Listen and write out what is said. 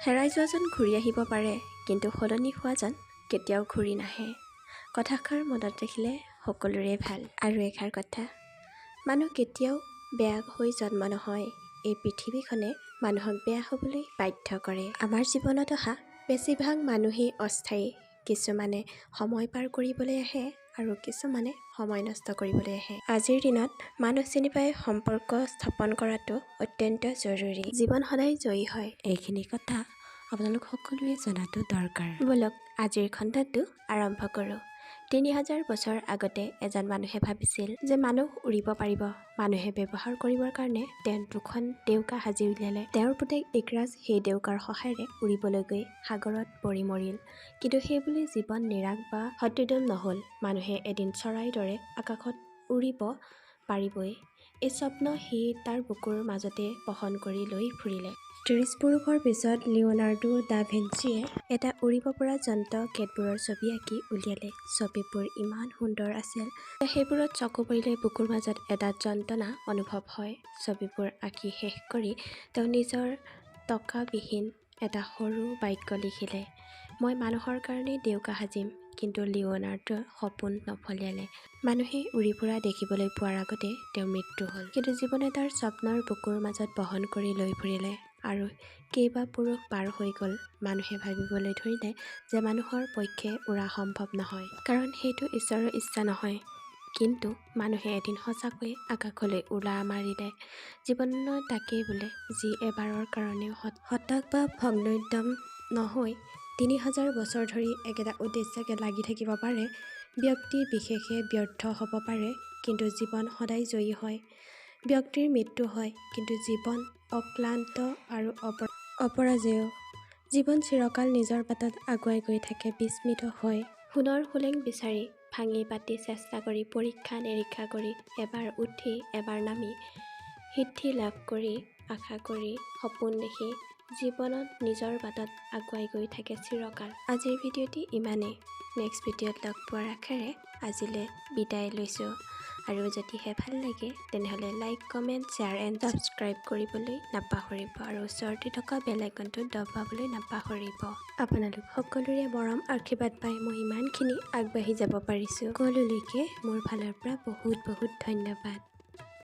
হেৰাই যোৱাজন ঘূৰি আহিব পাৰে, কিন্তু সলনি হোৱাজন কেতিয়াও ঘূৰি নাহে। কথাষাৰ মনত ৰাখিলে সকলোৰে ভাল। আৰু এষাৰ কথা, মানুহ কেতিয়াও বেয়া হৈ জন্ম নহয়। এই পৃথিৱীখনে মানুহক বেয়া হ'বলৈ বাধ্য কৰে। আমাৰ জীৱনত অহা বেছিভাগ মানুহেই অস্থায়ী। কিছুমানে সময় পাৰ কৰিবলৈ আহে আৰু কিছুমানে সময় নষ্ট কৰিবলৈ আহে। আজিৰ দিনত মানুহ চিনি পাই সম্পৰ্ক স্থাপন কৰাটো অত্যন্ত জৰুৰী। জীৱন সদায় জয়ী হয়, এইখিনি কথা আপোনালোক সকলোৱে জনাটো দৰকাৰ। বলক আজিৰ খণ্ডটো আৰম্ভ কৰোঁ। ৩,০০০ বছৰ আগতে এজন মানুহে ভাবিছিল যে মানুহ উৰিব পাৰিব। মানুহে ব্যৱহাৰ কৰিবৰ কাৰণে তেওঁ ২খন ডেউকা সাজি উলিয়ালে। তেওঁৰ পুতেক ইকৰাজ সেই ডেউকাৰ সহায়েৰে উৰিবলৈ গৈ সাগৰত পৰি মৰিল। কিন্তু সেইবুলি জীৱন নিৰাশ বা হতোদ্যম নহ'ল। মানুহে এদিন চৰাইৰ দৰে আকাশত উৰিব পাৰিবই, এই স্বপ্ন সি তাৰ বুকুৰ মাজতে বহন কৰি লৈ ফুৰিলে। ৩০ বছৰৰ পিছত লিঅ'নাৰ্ডো দা ভিঞ্চিয়ে এটা উৰিব পৰা যন্ত্ৰ কেতবোৰৰ ছবি আঁকি উলিয়ালে। ছবিবোৰ ইমান সুন্দৰ আছিল যে সেইবোৰত চকু পৰিলে বুকুৰ মাজত এটা যন্ত্ৰণা অনুভৱ হয়। ছবিবোৰ আঁকি শেষ কৰি তেওঁ নিজৰ টকাবিহীন এটা সৰু বাক্য লিখিলে, মই মানুহৰ কাৰণে ডেউকা সাজিম। কিন্তু লিঅ'নাৰ্ডোৰ সপোন নফলিয়ালে। মানুহে উৰি ফুৰা দেখিবলৈ পোৱাৰ আগতে তেওঁৰ মৃত্যু হ'ল। কিন্তু জীৱনে তাৰ স্বপ্নৰ বুকুৰ মাজত বহন কৰি লৈ ফুৰিলে। আৰু কেইবা পুৰুষ পাৰ হৈ গ'ল। মানুহে ভাবিবলৈ ধৰিলে যে মানুহৰ পক্ষে উৰা সম্ভৱ নহয়, কাৰণ সেইটো ঈশ্বৰৰ ইচ্ছা নহয়। কিন্তু মানুহে এদিন সঁচাকৈয়ে আকাশলৈ উৰা মাৰিলে। জীৱনত তাকেই বোলে, যি এবাৰৰ কাৰণেও হতাশ বা ভগ্নোদ্যম নহৈ ৩,০০০ বছৰ ধৰি একেটা উদ্দেশ্যকে লাগি থাকিব পাৰে। ব্যক্তি বিশেষে ব্যৰ্থ হ'ব পাৰে, কিন্তু জীৱন সদায় জয়ী হয়। ব্যক্তিৰ মৃত্যু হয়, কিন্তু জীৱন অক্লান্ত আৰু অপৰাজেয়। জীৱন চিৰকাল নিজৰ বাটত আগুৱাই গৈ থাকে বিস্মিত হৈ। সোণৰ সোলেং বিচাৰি ভাঙি পাতি চেষ্টা কৰি পৰীক্ষা নিৰীক্ষা কৰি এবাৰ উঠি এবাৰ নামি সিদ্ধি লাভ কৰি আশা কৰি সপোন দেখি জীৱনত নিজৰ বাটত আগুৱাই গৈ থাকে চিৰকাল। আজিৰ ভিডিঅ'টি ইমানেই। নেক্সট ভিডিঅ'ত লগ পোৱাৰ আশাৰে আজিলৈ বিদায় লৈছোঁ। আৰু যদিহে ভাল লাগে তেনেহ'লে like, comment, share and subscribe কৰিবলৈ নাপাহৰিব। আৰু ওচৰতে থকা বেল আইকনটো দবাবলৈ নাপাহৰিব। আপোনালোক সকলোৰে মৰম আশীৰ্বাদ পাই মই ইমানখিনি আগবাঢ়ি যাব পাৰিছোঁ। সকলোলৈকে মোৰ ফালৰ পৰা বহুত বহুত ধন্যবাদ।